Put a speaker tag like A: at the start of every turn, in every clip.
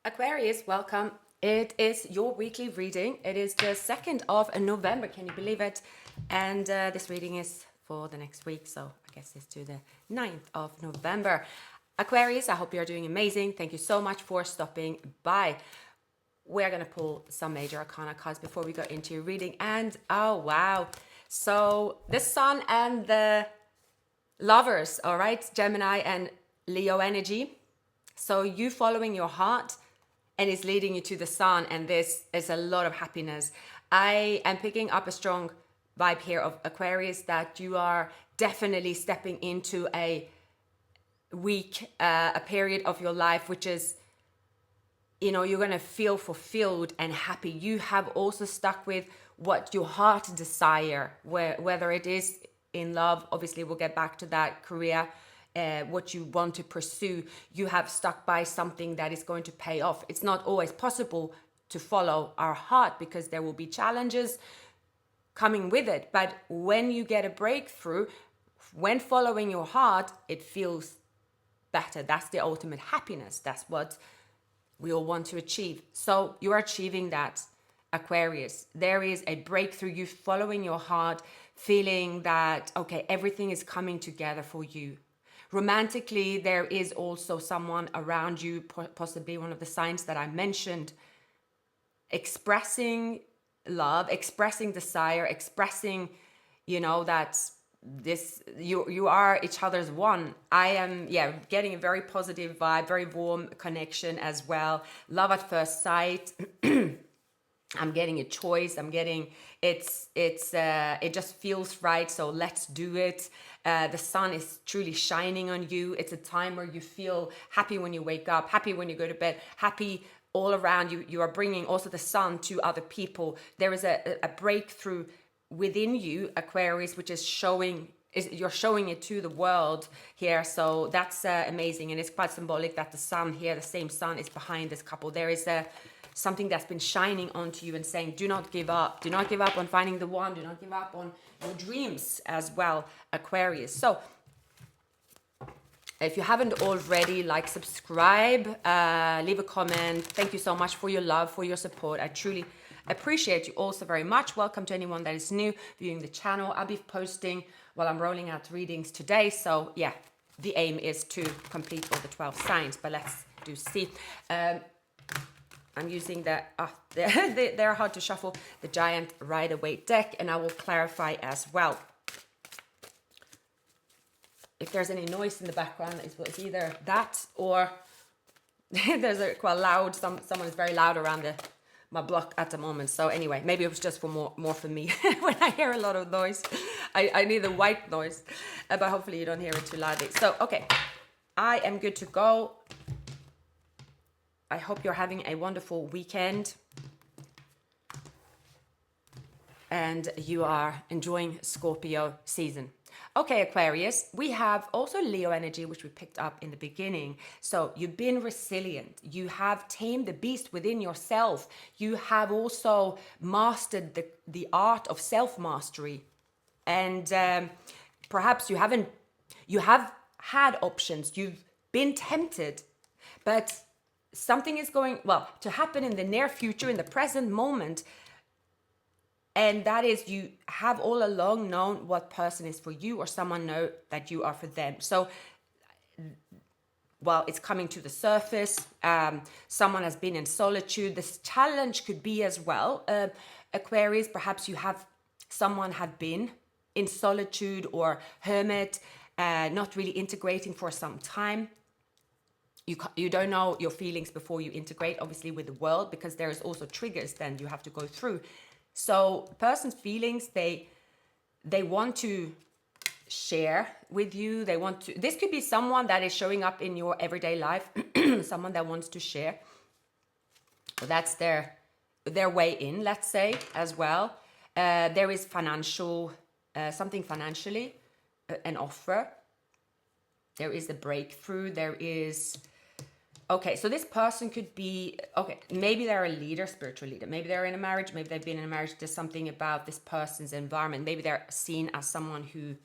A: Aquarius, welcome. It is your weekly reading. It is the 2nd of November. Can you believe it? And this reading is for the next week. So I guess it's to the 9th of November. Aquarius, I hope you're doing amazing. Thank you so much for stopping by. We're going to pull some major arcana cards before we go into your reading. And oh, wow. So the sun and the lovers, all right? Gemini and Leo energy. So you following your heart and it's leading you to the sun, and this is a lot of happiness. I am picking up a strong vibe here of Aquarius that you are definitely stepping into a week, a period of your life, which is, you're going to feel fulfilled and happy. You have also stuck with what your heart desire, whether it is in love, obviously we'll get back to that, career, what you want to pursue. You have stuck by something that is going to pay off. It's not always possible to follow our heart because there will be challenges coming with it. But when you get a breakthrough, when following your heart, it feels better. That's the ultimate happiness. That's what we all want to achieve. So you are achieving that, Aquarius. There is a breakthrough. You following your heart, feeling that, okay, everything is coming together for you. Romantically, there is also someone around you, possibly one of the signs that I mentioned, expressing love, expressing desire, expressing, that you are each other's one. I am, getting a very positive vibe, very warm connection as well. Love at first sight. I'm getting a choice. I'm getting it just feels right. So let's do it. The sun is truly shining on you. It's a time where you feel happy when you wake up, happy when you go to bed, happy all around you. You are bringing also the sun to other people. There is a breakthrough within you, Aquarius, which is you're showing it to the world here. So that's amazing. And it's quite symbolic that the sun here, the same sun, is behind this couple. There is something that's been shining onto you and saying, do not give up. Do not give up on finding the one. Do not give up on your dreams as well, Aquarius. So if you haven't already, like, subscribe, leave a comment. Thank you so much for your love, for your support. I truly appreciate you also very much. Welcome to anyone that is new viewing the channel. I'll be posting while I'm rolling out readings today. So yeah, the aim is to complete all the 12 signs, but let's see. I'm using they're hard to shuffle, the Giant Rider-Waite deck, and I will clarify as well. If there's any noise in the background, it's either that or there's quite loud, someone is very loud around my block at the moment. So anyway, maybe it was just for more for me. When I hear a lot of noise, I need the white noise, but hopefully you don't hear it too loudly. So, okay, I am good to go. I hope you're having a wonderful weekend and you are enjoying Scorpio season. Okay, Aquarius, we have also Leo energy, which we picked up in the beginning. So you've been resilient. You have tamed the beast within yourself. You have also mastered the art of self-mastery. And perhaps you have had options. You've been tempted, but something is going, to happen in the near future, in the present moment. And that is, you have all along known what person is for you, or someone know that you are for them. So, it's coming to the surface. Someone has been in solitude. This challenge could be as well, Aquarius, perhaps someone have been in solitude or hermit, not really integrating for some time. You don't know your feelings before you integrate, obviously, with the world, because there is also triggers then you have to go through. So person's feelings, they want to share with you. This could be someone that is showing up in your everyday life, someone that wants to share. That's their way in, let's say, as well. There is something financially, an offer. There is a breakthrough. There is... Okay, so this person could be, maybe they're a leader, spiritual leader. Maybe they're in a marriage. Maybe they've been in a marriage. There's something about this person's environment. Maybe they're seen as someone who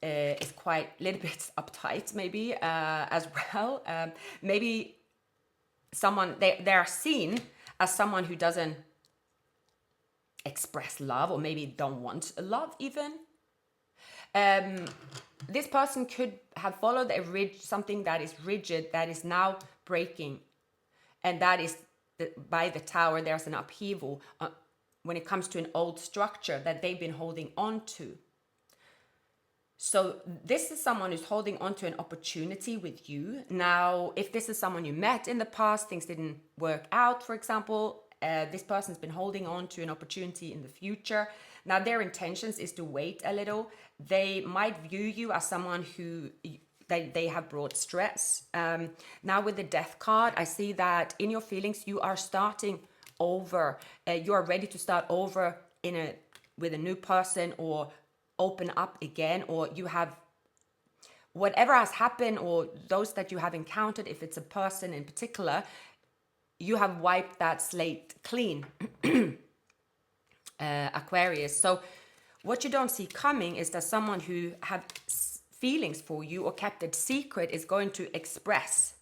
A: is quite a little bit uptight, maybe, as well. Maybe someone, they are seen as someone who doesn't express love, or maybe don't want love even. This person could have followed something that is rigid, that is now breaking. And that is by the tower, there's an upheaval when it comes to an old structure that they've been holding on to. So this is someone who's holding on to an opportunity with you. Now, if this is someone you met in the past, things didn't work out, for example, this person's been holding on to an opportunity in the future. Now, their intentions is to wait a little. They might view you as someone who they have brought stress. Now, with the Death card, I see that in your feelings, you are starting over. You are ready to start over with a new person, or open up again, or you have whatever has happened, or those that you have encountered, if it's a person in particular, you have wiped that slate clean. Aquarius. So what you don't see coming is that someone who have feelings for you or kept it secret is going to express.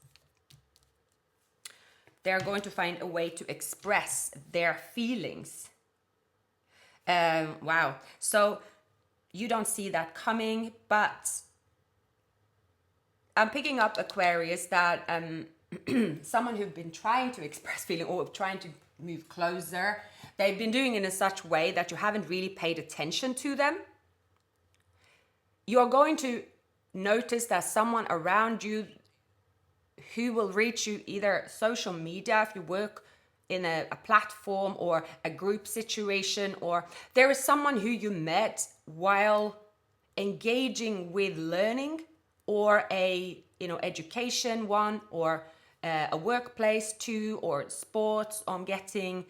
A: They're going to find a way to express their feelings. Wow. So you don't see that coming, but I'm picking up, Aquarius, that someone who've been trying to express feeling or trying to move closer, they've been doing it in such a way that you haven't really paid attention to them. You're going to notice that someone around you who will reach you, either social media, if you work in a platform, or a group situation, or there is someone who you met while engaging with learning, or a education one, or a workplace too, or sports, on getting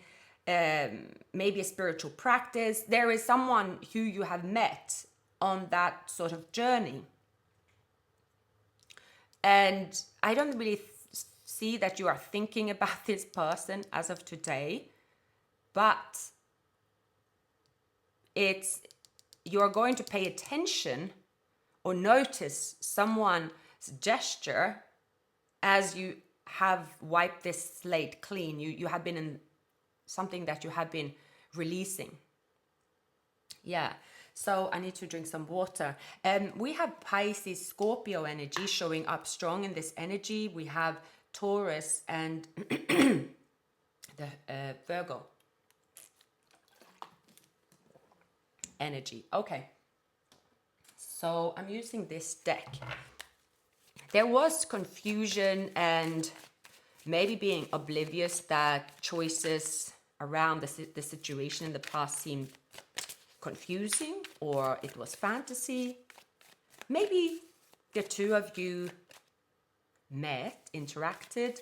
A: maybe a spiritual practice. There is someone who you have met on that sort of journey. And I don't really see that you are thinking about this person as of today, but you're going to pay attention or notice someone's gesture as you have wiped this slate clean. You have been in something that you have been releasing. Yeah. So I need to drink some water. We have Pisces, Scorpio energy showing up strong in this energy. We have Taurus and the Virgo energy. Okay. So I'm using this deck. There was confusion and maybe being oblivious that choices around the situation in the past seemed confusing, or it was fantasy. Maybe the two of you met, interacted,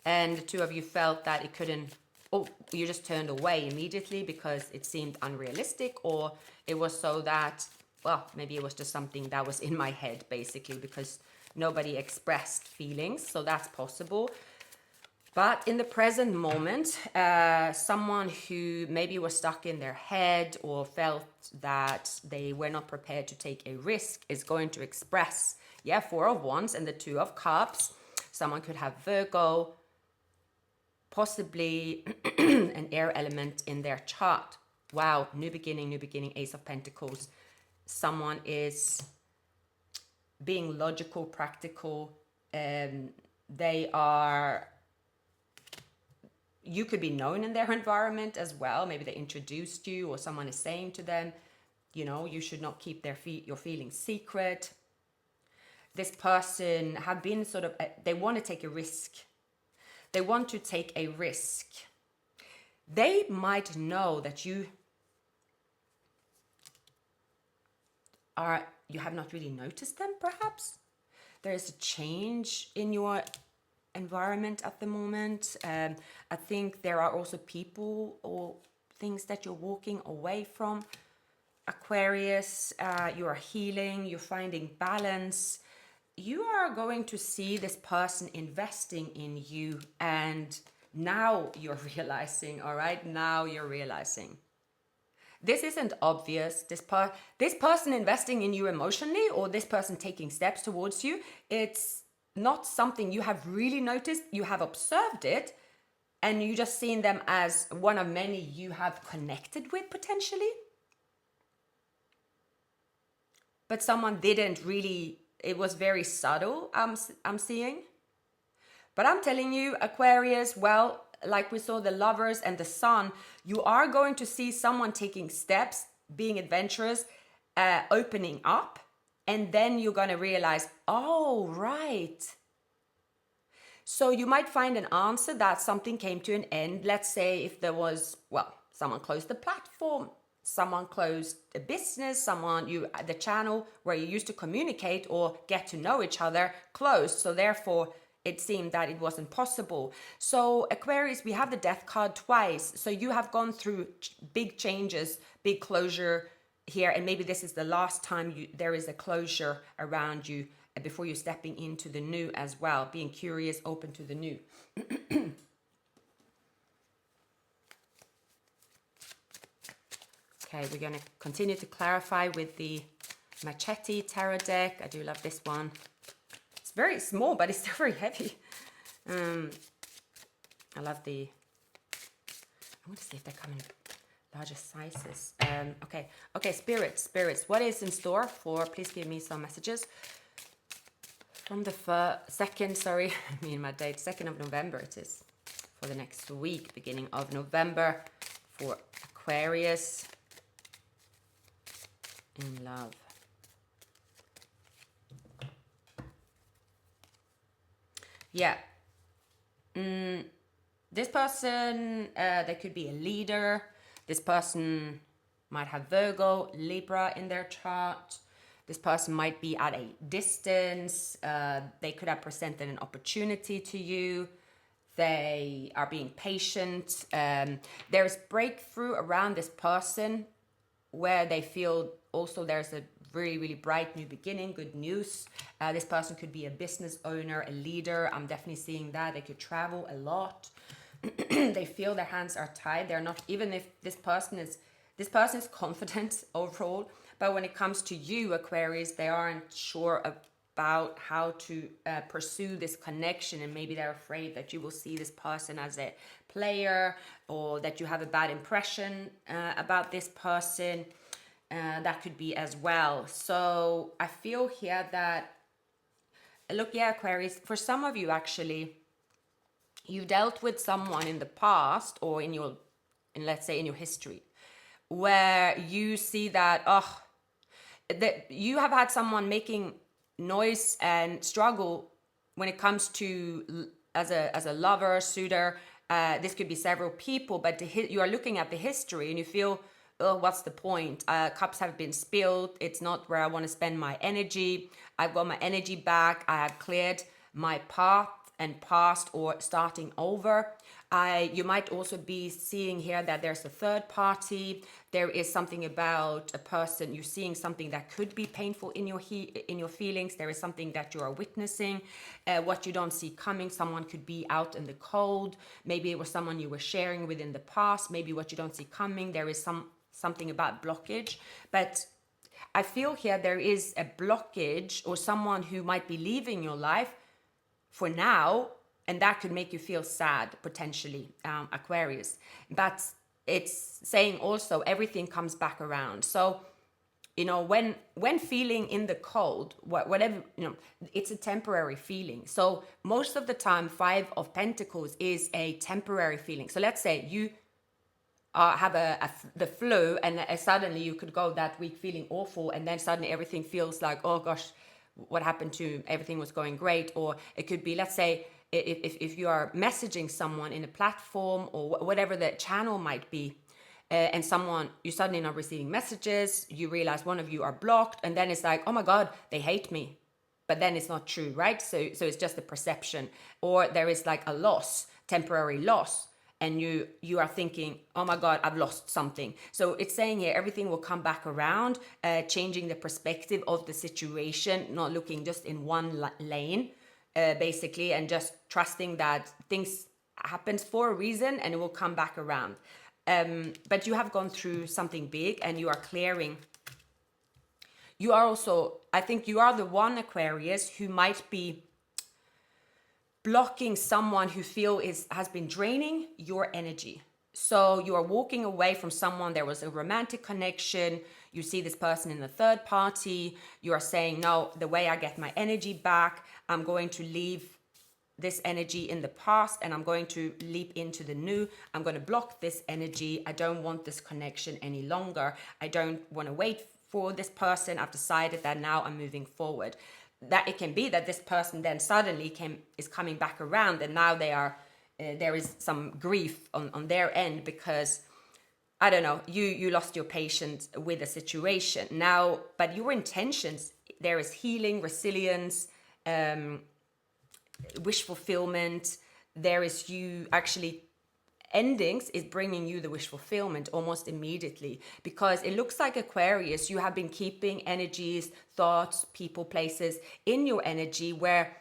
A: and the two of you felt that it couldn't, or you just turned away immediately because it seemed unrealistic, or it was so that, well, maybe it was just something that was in my head, basically, because nobody expressed feelings, so that's possible. But in the present moment, someone who maybe was stuck in their head or felt that they were not prepared to take a risk is going to express, Four of Wands and the Two of Cups. Someone could have Virgo, possibly an air element in their chart. Wow, new beginning, Ace of Pentacles. Someone is being logical, practical. They are... You could be known in their environment as well. Maybe they introduced you, or someone is saying to them, you should not keep your feelings secret. This person have been sort of, they want to take a risk. They want to take a risk. They might know that you have not really noticed them, perhaps. There is a change in your environment at the moment. I think there are also people or things that you're walking away from. Aquarius, you are healing, you're finding balance. You are going to see this person investing in you, and now you're realizing, all right? Now you're realizing. This isn't obvious. This person investing in you emotionally, or this person taking steps towards you, it's not something you have really noticed. You have observed it, and you just seen them as one of many you have connected with potentially. But someone didn't really, it was very subtle, I'm seeing. But I'm telling you, Aquarius, well, like we saw the lovers and the sun, you are going to see someone taking steps, being adventurous, opening up. And then you're going to realize, oh, right. So you might find an answer that something came to an end. Let's say if there was, well, someone closed the platform, someone closed a business, the channel where you used to communicate or get to know each other closed. So therefore, it seemed that it wasn't possible. So Aquarius, we have the death card twice. So you have gone through big changes, big closure here. And maybe this is the last time there is a closure around you before you're stepping into the new as well. Being curious, open to the new. Okay, we're going to continue to clarify with the Machete Tarot deck. I do love this one. It's very small, but it's still very heavy. I love I want to see if they're coming in larger sizes. Okay, spirits. What is in store for? Please give me some messages. From the 2nd, my date, 2nd of November it is. For the next week, beginning of November, for Aquarius. In love. Yeah. This person, they could be a leader. This person might have Virgo, Libra in their chart. This person might be at a distance. They could have presented an opportunity to you. They are being patient. There's breakthrough around this person where they feel also there's a really, really bright new beginning, good news. This person could be a business owner, a leader. I'm definitely seeing that. They could travel a lot. They feel their hands are tied. They're not, even if this person is confident overall, but when it comes to you, Aquarius, they aren't sure about how to pursue this connection, and maybe they're afraid that you will see this person as a player, or that you have a bad impression about this person. That could be as well. So I feel here that, look, yeah, Aquarius, for some of you actually, you dealt with someone in the past or let's say in your history, where you see that, that you have had someone making noise and struggle when it comes to as a lover, suitor. This could be several people, but you are looking at the history and you feel, oh, what's the point? Cups have been spilled. It's not where I want to spend my energy. I've got my energy back. I have cleared my path and past, or starting over. You might also be seeing here that there's a third party. There is something about a person. You're seeing something that could be painful in your feelings. There is something that you are witnessing, what you don't see coming. Someone could be out in the cold. Maybe it was someone you were sharing with in the past. Maybe what you don't see coming. There is something about blockage. But I feel here there is a blockage, or someone who might be leaving your life for now, and that could make you feel sad, potentially, Aquarius. But it's saying also everything comes back around. So, when feeling in the cold, whatever, it's a temporary feeling. So most of the time, 5 of Pentacles is a temporary feeling. So let's say you have the flu, and suddenly you could go that week feeling awful, and then suddenly everything feels like, oh gosh, what happened to everything was going great. Or it could be, let's say, if you are messaging someone in a platform or whatever the channel might be, and you suddenly not receiving messages, you realize one of you are blocked, and then it's like, oh my God, they hate me. But then it's not true, right? So it's just a perception. Or there is like a loss, temporary loss, and you are thinking, oh my God, I've lost something. So it's saying here, everything will come back around, changing the perspective of the situation, not looking just in one lane, basically, and just trusting that things happens for a reason and it will come back around. But you have gone through something big and you are clearing. You are also, I think you are the one, Aquarius, who might be blocking someone who has been draining your energy. So you are walking away from someone, there was a romantic connection, you see this person in a third party, you are saying, no, the way I get my energy back, I'm going to leave this energy in the past and I'm going to leap into the new. I'm going to block this energy. I don't want this connection any longer. I don't want to wait for this person. I've decided that now I'm moving forward. That it can be that this person then suddenly is coming back around, and now there is some grief on their end because, I don't know, you lost your patience with a situation now, but your intentions, there is healing, resilience, wish fulfillment. There is you actually endings is bringing you the wish fulfillment almost immediately, because it looks like Aquarius, you have been keeping energies, thoughts, people, places in your energy where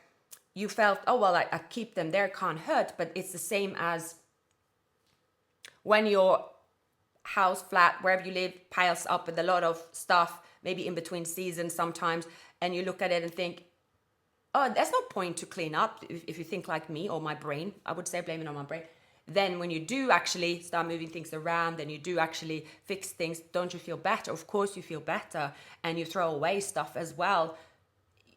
A: you felt, oh well, I keep them there, can't hurt. But it's the same as when your house, flat, wherever you live, piles up with a lot of stuff, maybe in between seasons sometimes, and you look at it and think, oh, there's no point to clean up. If you think like me, or my brain, I would say, blame it on my brain. Then when you do actually start moving things around and you do actually fix things, don't you feel better? Of course you feel better. And you throw away stuff as well.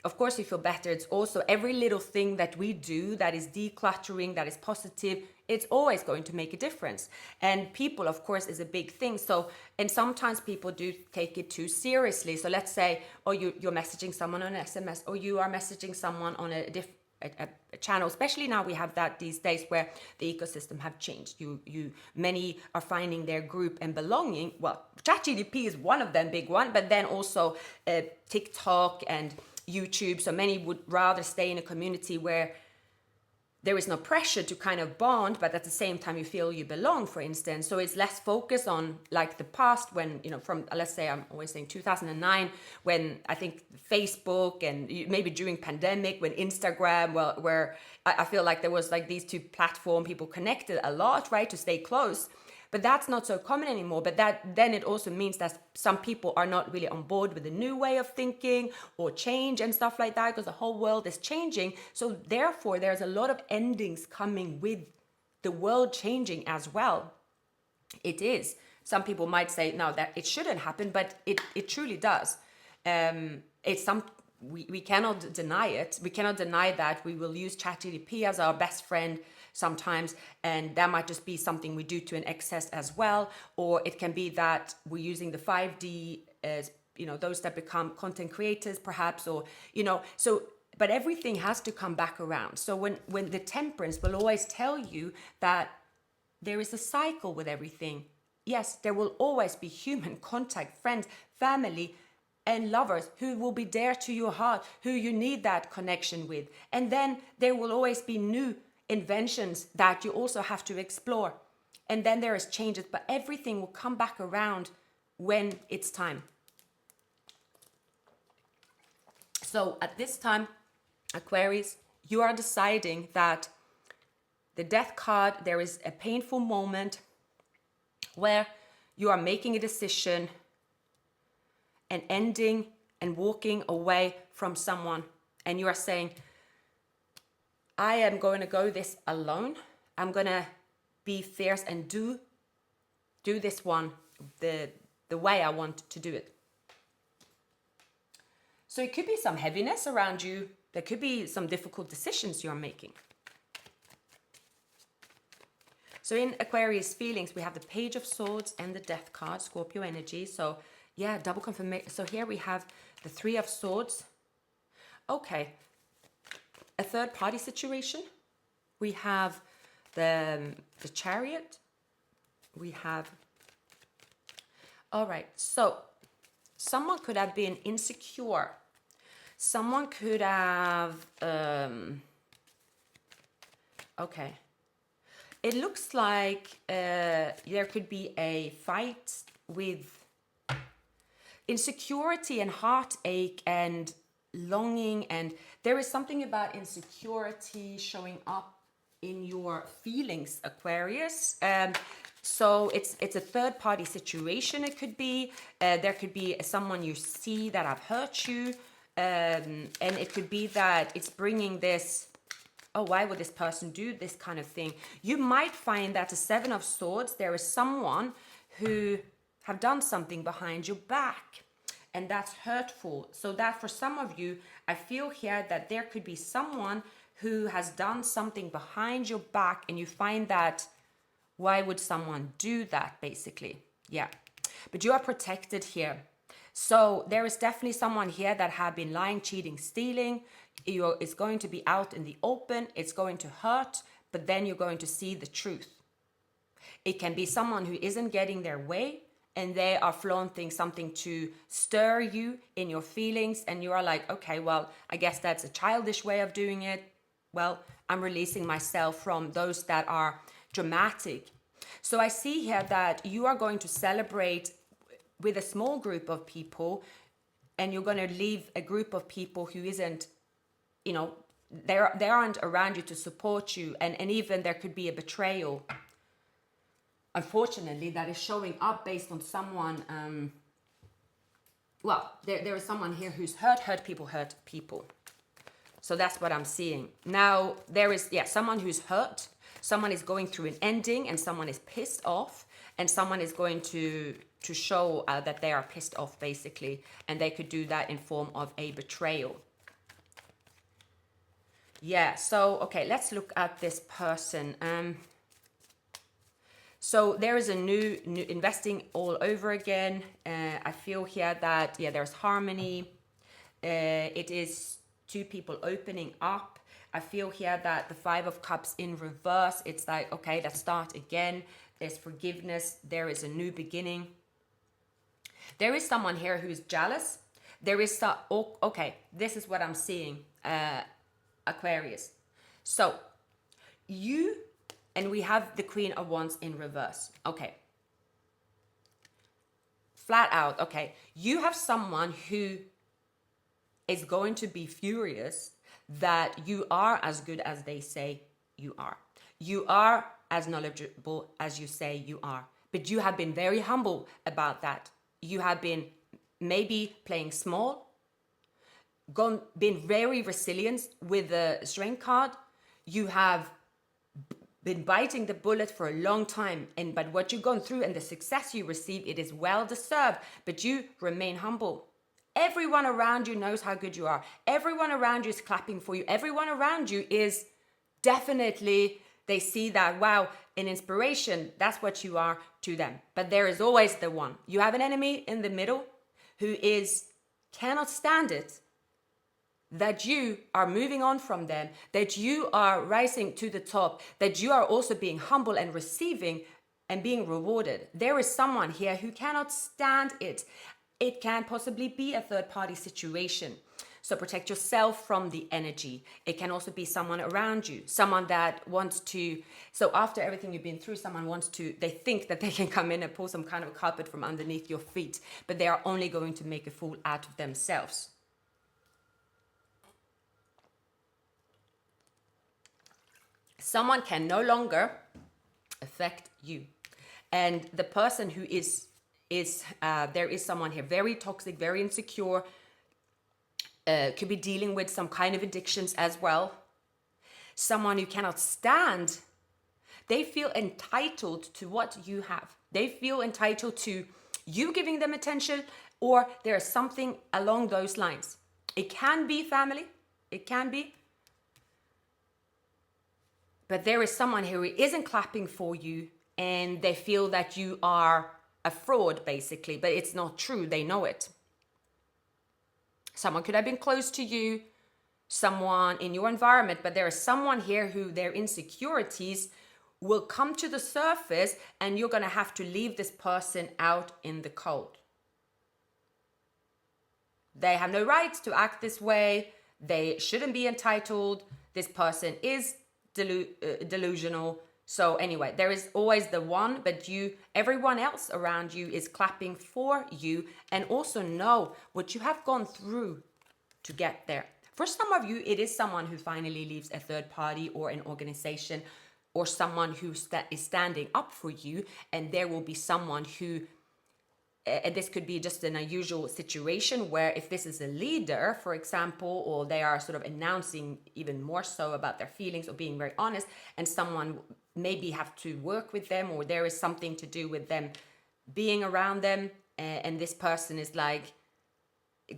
A: Of course you feel better. It's also every little thing that we do that is decluttering, that is positive, it's always going to make a difference. And people, of course, is a big thing. So, and sometimes people do take it too seriously. So let's say, oh, you're messaging someone on an SMS, or you are messaging someone on a channel. Especially now we have that these days where the ecosystem have changed. Many are finding their group and belonging. Well, ChatGPT is one of them, big one, but then also TikTok and YouTube. So many would rather stay in a community where there is no pressure to kind of bond, but at the same time you feel you belong, for instance. So it's less focused on like the past when, from, let's say, I'm always saying 2009, when I think Facebook and maybe during pandemic, when Instagram, well, where I feel like there was like these two platforms, people connected a lot, right, to stay close. But that's not so common anymore. But then it also means that some people are not really on board with the new way of thinking or change and stuff like that, because the whole world is changing. So therefore, there's a lot of endings coming with the world changing as well. It is. Some people might say, no, that it shouldn't happen, but it truly does. We cannot deny it. We cannot deny that we will use ChatGPT as our best friend sometimes, and that might just be something we do to an excess as well. Or it can be that we're using the 5D as, those that become content creators perhaps, or, so, but everything has to come back around. So when the temperance will always tell you that there is a cycle with everything. Yes, there will always be human contact, friends, family, and lovers who will be dear to your heart, who you need that connection with. And then there will always be new inventions that you also have to explore. And then there is changes, but everything will come back around when it's time. So at this time, Aquarius, you are deciding that the death card, there is a painful moment where you are making a decision and ending and walking away from someone. And you are saying, I am going to go this alone. I'm going to be fierce and do this one the way I want to do it. So it could be some heaviness around you. There could be some difficult decisions you're making. So in Aquarius feelings, we have the Page of Swords and the Death card, Scorpio energy. So yeah, double confirmation. So here we have the Three of Swords. Okay. A third party situation. We have the Chariot. We have, all right, so someone could have been insecure. Someone could have, okay. It looks like there could be a fight with insecurity and heartache and longing, and there is something about insecurity showing up in your feelings, Aquarius. So it's a third party situation. It could be there could be someone you see that have hurt you, and it could be that it's bringing this oh, why would this person do this kind of thing? You might find that the Seven of Swords, there is someone who have done something behind your back, and that's hurtful. So that for some of you, I feel here that there could be someone who has done something behind your back, and you find that, why would someone do that, basically? Yeah, but you are protected here. So there is definitely someone here that have been lying, cheating, stealing. It's going to be out in the open. It's going to hurt, but then you're going to see the truth. It can be someone who isn't getting their way, and they are flaunting something to stir you in your feelings, and you are like, okay, well, I guess that's a childish way of doing it. Well, I'm releasing myself from those that are dramatic. So I see here that you are going to celebrate with a small group of people, and you're going to leave a group of people who isn't, you know, they aren't around you to support you, and even there could be a betrayal, unfortunately, that is showing up based on someone. Well, there is someone here who's hurt people. So that's what I'm seeing. Now, there is, someone who's hurt, someone is going through an ending, and someone is pissed off, and someone is going to show that they are pissed off, basically, and they could do that in form of a betrayal. Yeah, so, okay, let's look at this person. So there is a new investing all over again. I feel here that, there's harmony. It is two people opening up. I feel here that the Five of Cups in reverse, it's like, okay, let's start again. There's forgiveness. There is a new beginning. There is someone here who's jealous. There is okay, this is what I'm seeing, Aquarius. So you, and we have the Queen of Wands in reverse. Okay. Flat out, okay. You have someone who is going to be furious that you are as good as they say you are. You are as knowledgeable as you say you are. But you have been very humble about that. You have been maybe playing small, been very resilient with the strength card. You have been biting the bullet for a long time, but what you've gone through and the success you receive, it is well deserved, but you remain humble. Everyone around you knows how good you are. Everyone around you is clapping for you. Everyone around you is definitely, they see that, wow, an inspiration, that's what you are to them. But there is always the one. You have an enemy in the middle who cannot stand it, that you are moving on from them, that you are rising to the top, that you are also being humble and receiving and being rewarded. There is someone here who cannot stand it. It can possibly be a third-party situation. So protect yourself from the energy. It can also be someone around you, someone that wants to, so after everything you've been through, someone wants to, they think that they can come in and pull some kind of carpet from underneath your feet, but they are only going to make a fool out of themselves. Someone can no longer affect you. And the person who there is someone here very toxic, very insecure, could be dealing with some kind of addictions as well. Someone who cannot stand. They feel entitled to what you have. They feel entitled to you giving them attention, or there is something along those lines. It can be family. It can be. But there is someone here who isn't clapping for you, and they feel that you are a fraud, basically, but it's not true. They know it. Someone could have been close to you, someone in your environment, but there is someone here who their insecurities will come to the surface, and you're going to have to leave this person out in the cold. They have no right to act this way. They shouldn't be entitled. This person is delusional. So anyway, there is always the one, but everyone else around you is clapping for you, and also know what you have gone through to get there. For some of you, it is someone who finally leaves a third party or an organization, or someone who is standing up for you, and there will be someone who and this could be just an unusual situation where if this is a leader, for example, or they are sort of announcing even more so about their feelings or being very honest, and someone maybe have to work with them, or there is something to do with them being around them, and this person is like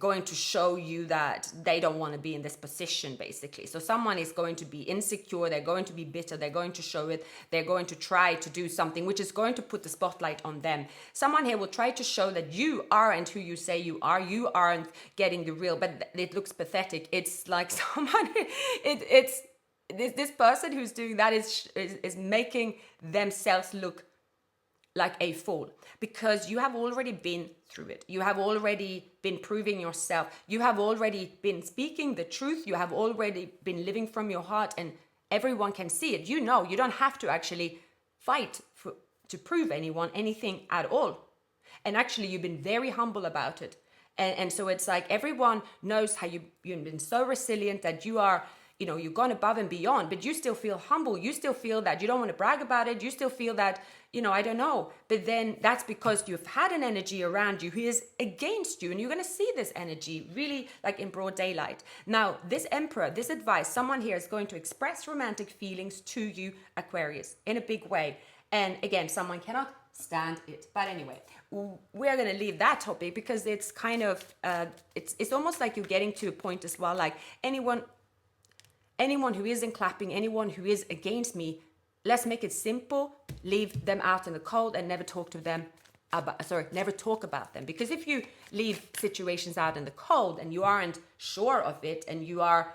A: going to show you that they don't want to be in this position, basically. So someone is going to be insecure, they're going to be bitter, they're going to show it, they're going to try to do something which is going to put the spotlight on them. Someone here will try to show that you aren't who you say you aren't getting the real, but it looks pathetic. It's like someone, it's this person who's doing that is making themselves look like a fool, because you have already been through it. You have already been proving yourself. You have already been speaking the truth. You have already been living from your heart, and everyone can see it. You know, you don't have to actually fight to prove anyone anything at all. And actually, you've been very humble about it. And so it's like everyone knows how you've been so resilient that you are, you know, you've gone above and beyond, but you still feel humble. You still feel that you don't want to brag about it. You still feel that, you know, I don't know. But then that's because you've had an energy around you who is against you. And you're going to see this energy really like in broad daylight. Now, this Emperor, this advice, someone here is going to express romantic feelings to you, Aquarius, in a big way. And again, someone cannot stand it. But anyway, we're going to leave that topic because it's kind of, it's almost like you're getting to a point as well, like anyone who isn't clapping, anyone who is against me, let's make it simple, leave them out in the cold and never talk to them never talk about them. Because if you leave situations out in the cold and you aren't sure of it and you are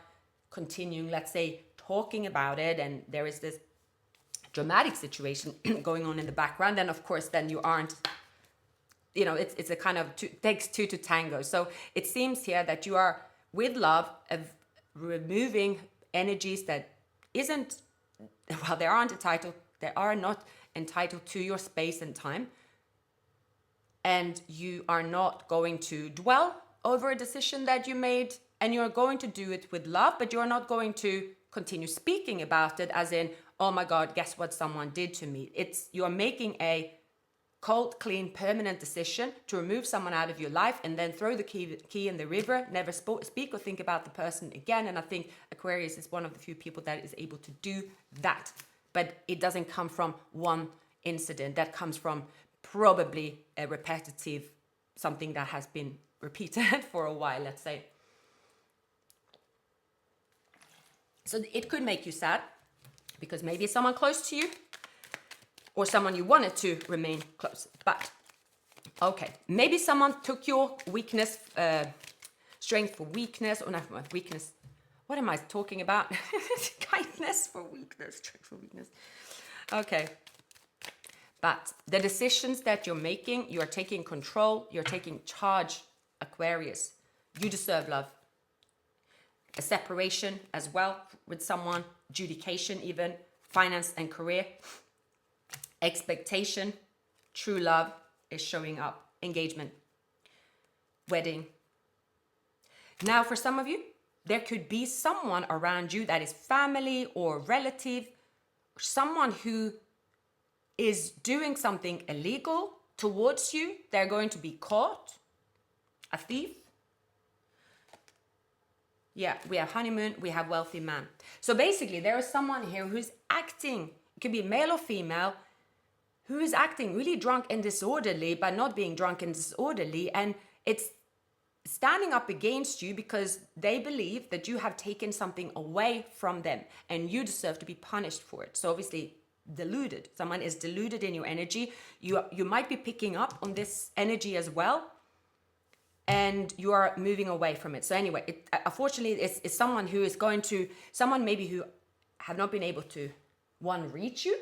A: continuing, let's say, talking about it, and there is this dramatic situation going on in the background, then of course, then you aren't, you know, it's a kind of takes two to tango. So it seems here that you are with love of removing energies that isn't, well, they are not entitled to your space and time, and you are not going to dwell over a decision that you made, and you're going to do it with love, but you're not going to continue speaking about it as in, oh my God, guess what someone did to me. You're making a cold, clean, permanent decision to remove someone out of your life and then throw the key in the river, never speak or think about the person again. And I think Aquarius is one of the few people that is able to do that. But it doesn't come from one incident. That comes from probably a repetitive, something that has been repeated for a while, let's say. So it could make you sad because maybe it's someone close to you, or someone you wanted to remain close. But, okay, maybe someone took your weakness, strength for weakness, or not weakness. What am I talking about? Kindness for weakness, strength for weakness. Okay. But the decisions that you're making, you're taking control, you're taking charge, Aquarius. You deserve love. A separation as well with someone, adjudication even, finance and career. Expectation, true love is showing up. Engagement, wedding. Now, for some of you, there could be someone around you that is family or relative, someone who is doing something illegal towards you. They're going to be caught. A thief. Yeah, we have honeymoon, we have wealthy man. So basically, there is someone here who's acting, it could be male or female, who is acting really drunk and disorderly, but not being drunk and disorderly. And it's standing up against you because they believe that you have taken something away from them and you deserve to be punished for it. So obviously deluded. Someone is deluded in your energy. You might be picking up on this energy as well, and you are moving away from it. So anyway, unfortunately, it's someone who is going to, someone maybe who have not been able to, one, reach you,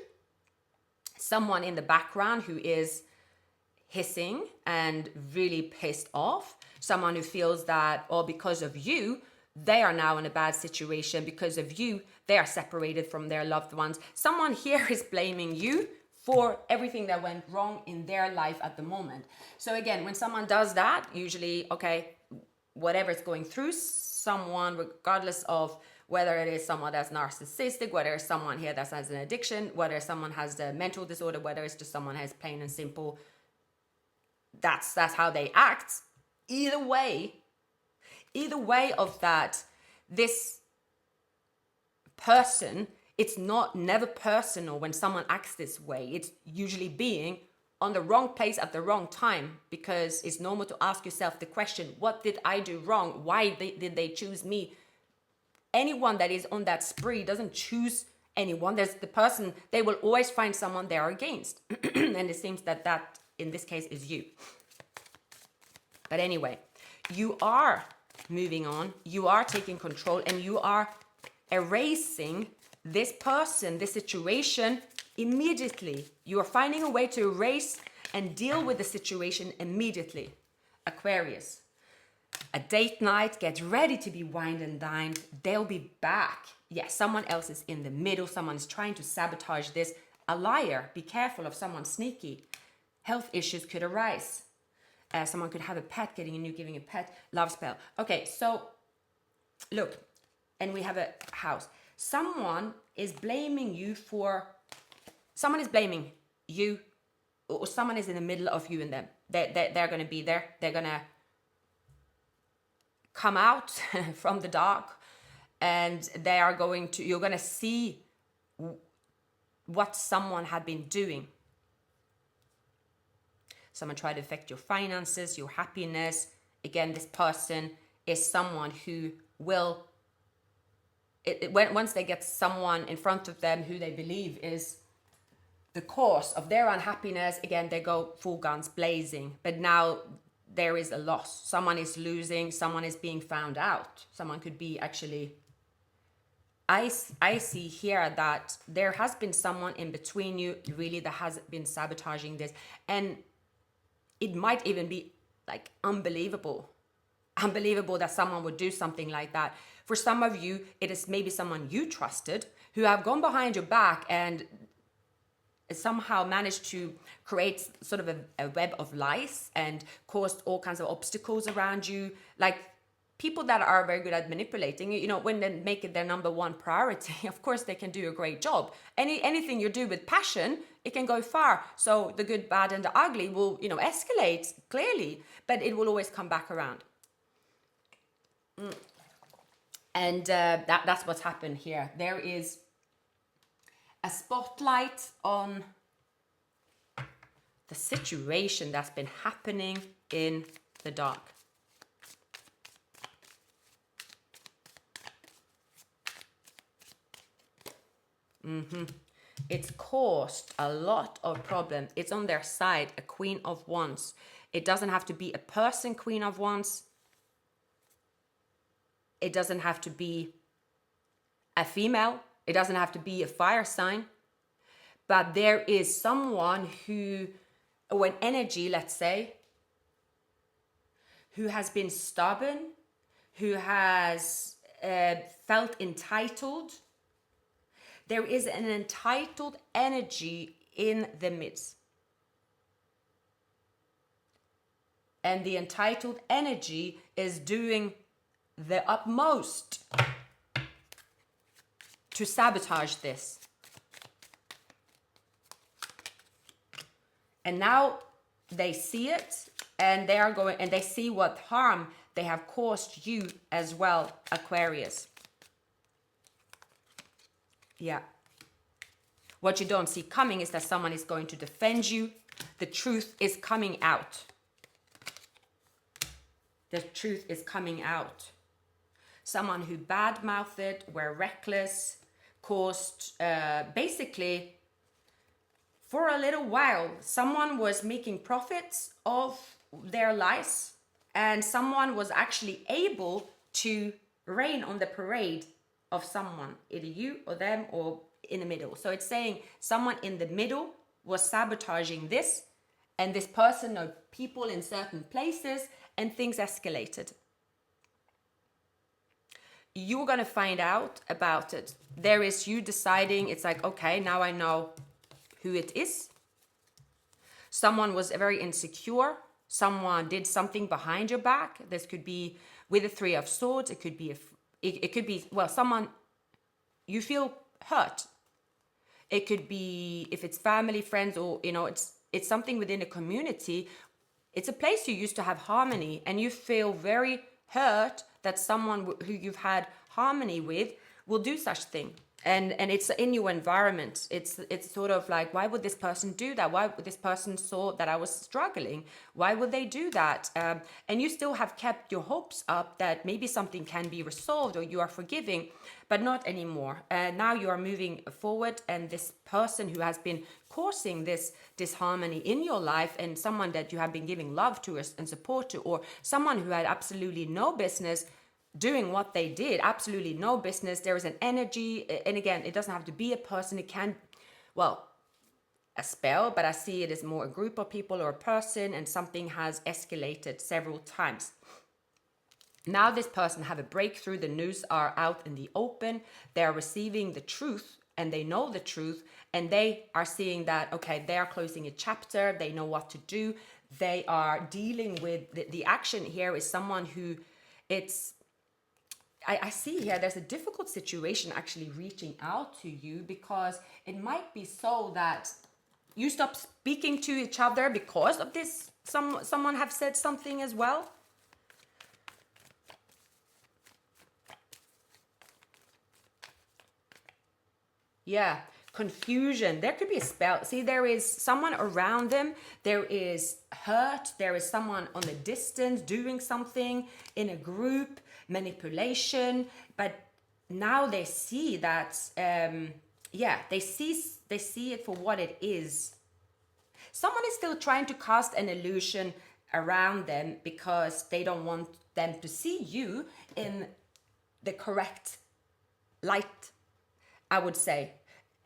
A: someone in the background who is hissing and really pissed off, someone who feels that, oh, because of you, they are now in a bad situation. Because of you, they are separated from their loved ones. Someone here is blaming you for everything that went wrong in their life at the moment. So again, when someone does that, usually, okay, whatever is going through someone, regardless of whether it is someone that's narcissistic, whether it's someone here that has an addiction, whether someone has a mental disorder, whether it's just someone has plain and simple that's how they act. Either way of that, this person, it's never personal when someone acts this way. It's usually being on the wrong place at the wrong time, because it's normal to ask yourself the question, what did I do wrong? Why did they choose me? Anyone that is on that spree doesn't choose anyone. There's the person, they will always find someone they are against. And it seems that in this case is you. But anyway, you are moving on, you are taking control, and you are erasing this person, this situation immediately. You are finding a way to erase and deal with the situation immediately. Aquarius, a date night, get ready to be wined and dined. They'll be back. Yes, someone else is in the middle. Someone is trying to sabotage this. A liar. Be careful of someone sneaky. Health issues could arise. Someone could have a pet, getting a new, giving a pet. Love spell. Okay, so look, and we have a house. Someone is blaming you, or someone is in the middle of you and them. They're going to be there. They're going to come out from the dark, and you're going to see what someone had been doing. Someone tried to affect your finances, your happiness. Again, this person is someone who will, once they get someone in front of them who they believe is the cause of their unhappiness, again, they go full guns blazing. But now there is a loss. Someone is losing, someone is being found out. Someone could be actually, I see here that there has been someone in between you, really, that has been sabotaging this. And it might even be like unbelievable that someone would do something like that. For some of you, it is maybe someone you trusted who have gone behind your back and somehow managed to create sort of a web of lies and caused all kinds of obstacles around you. Like people that are very good at manipulating, when they make it their number one priority, of course they can do a great job. Anything you do with passion, it can go far. So the good, bad, and the ugly will, escalate clearly, but it will always come back around. And that's what's happened here. There is a spotlight on the situation that's been happening in the dark. It's caused a lot of problem. It's on their side, a Queen of Wands. It doesn't have to be a person, Queen of Wands. It doesn't have to be a female. It doesn't have to be a fire sign. But there is someone who, or an energy, let's say, who has been stubborn, who has felt entitled. There is an entitled energy in the midst. And the entitled energy is doing the utmost to sabotage this. And now they see it, and they see what harm they have caused you as well, Aquarius. Yeah. What you don't see coming is that someone is going to defend you. The truth is coming out. The truth is coming out. Someone who bad-mouthed, were reckless, caused, basically, for a little while, someone was making profits of their lies, and someone was actually able to rain on the parade of someone, either you or them or in the middle. So it's saying someone in the middle was sabotaging this, and this person or people in certain places, and things escalated. You're going to find out about it. There is you deciding, it's like, okay, now I know who it is. Someone was very insecure. Someone did something behind your back. This could be with the Three of Swords. It could be someone you feel hurt. It could be, if it's family, friends, or it's something within a community. It's a place you used to have harmony, and you feel very hurt that someone who you've had harmony with will do such thing. And it's in your environment. It's sort of like, why would this person do that? Why would this person saw that I was struggling? Why would they do that? And you still have kept your hopes up that maybe something can be resolved or you are forgiving, but not anymore. Now you are moving forward, and this person who has been causing this disharmony in your life, and someone that you have been giving love to and support to, or someone who had absolutely no business doing what they did, absolutely no business. There is an energy, and again, it doesn't have to be a person. It can, well, a spell, but I see it as more a group of people or a person, and something has escalated several times. Now this person have a breakthrough. The news are out in the open. They are receiving the truth, and they know the truth, and they are seeing that, okay, they are closing a chapter. They know what to do. They are dealing with the action here is someone who I see here there's a difficult situation actually reaching out to you, because it might be so that you stop speaking to each other because of this. Someone have said something as well. Yeah, confusion. There could be a spell. See, there is someone around them. There is hurt. There is someone on the distance doing something in a group, manipulation. But now they see that, they see it for what it is. Someone is still trying to cast an illusion around them because they don't want them to see you in the correct light, I would say.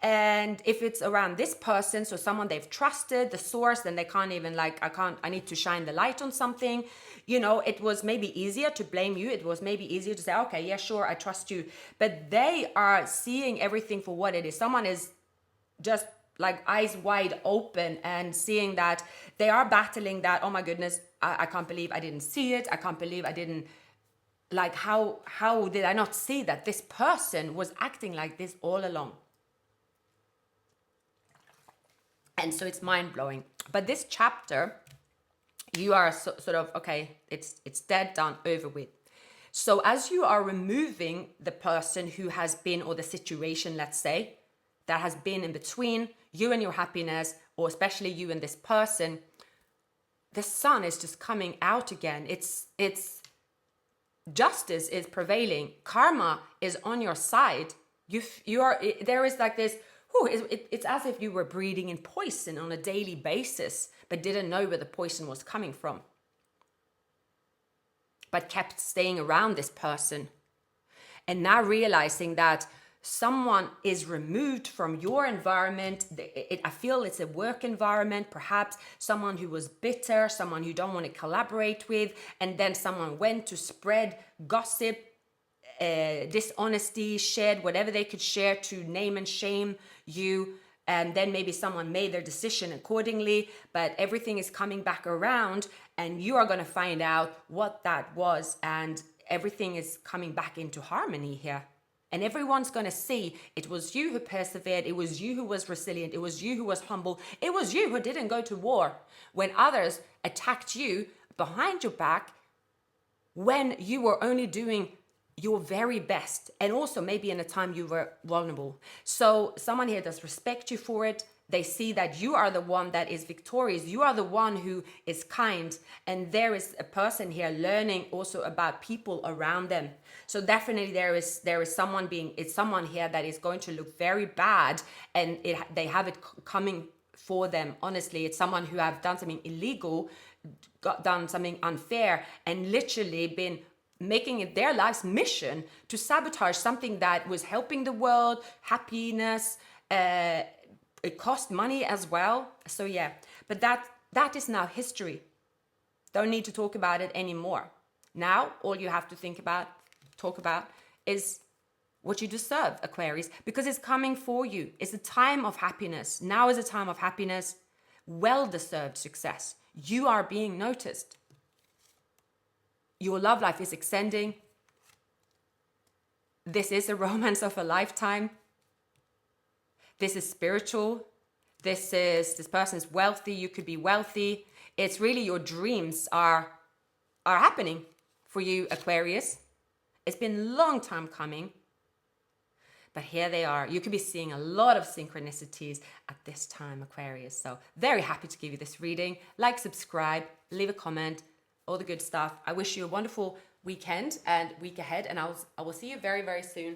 A: And if it's around this person, so someone they've trusted, the source, then they can't even I need to shine the light on something. You know, it was maybe easier to blame you. It was maybe easier to say, okay, yeah, sure, I trust you. But they are seeing everything for what it is. Someone is just like eyes wide open and seeing that they are battling that, oh my goodness, I can't believe I didn't see it. I can't believe I didn't, like, how did I not see that this person was acting like this all along? And so it's mind-blowing. But this chapter, you are sort of, okay, it's dead, done, over with. So as you are removing the person who has been, or the situation, let's say, that has been in between you and your happiness, or especially you and this person, the sun is just coming out again. It's justice is prevailing. Karma is on your side. There is like this, it's as if you were breathing in poison on a daily basis, but didn't know where the poison was coming from, but kept staying around this person. And now realizing that someone is removed from your environment. I feel it's a work environment, perhaps someone who was bitter, someone you don't want to collaborate with, and then someone went to spread gossip, dishonesty, shared whatever they could share to name and shame you, and then maybe someone made their decision accordingly, but everything is coming back around, and you are going to find out what that was, and everything is coming back into harmony here. And everyone's going to see it was you who persevered, it was you who was resilient, it was you who was humble, it was you who didn't go to war when others attacked you behind your back, when you were only doing your very best, and also maybe in a time you were vulnerable. So someone here does respect you for it. They see that you are the one that is victorious. You are the one who is kind. And there is a person here learning also about people around them. So definitely there is someone it's someone here that is going to look very bad, and they have it coming for them. Honestly, it's someone who have done something illegal, done something unfair, and literally been making it their life's mission to sabotage something that was helping the world, happiness, it cost money as well. So yeah, but that is now history. Don't need to talk about it anymore. Now, all you have to talk about is what you deserve, Aquarius, because it's coming for you. It's a time of happiness. Now is a time of happiness, well-deserved success. You are being noticed. Your love life is extending. This is a romance of a lifetime. This is spiritual. this person is wealthy. You could be wealthy. It's really your dreams are happening for you, Aquarius. It's been a long time coming, but here they are. You could be seeing a lot of synchronicities at this time, Aquarius. So very happy to give you this reading. Like, subscribe, leave a comment, all the good stuff. I wish you a wonderful weekend and week ahead, and I will see you very, very soon.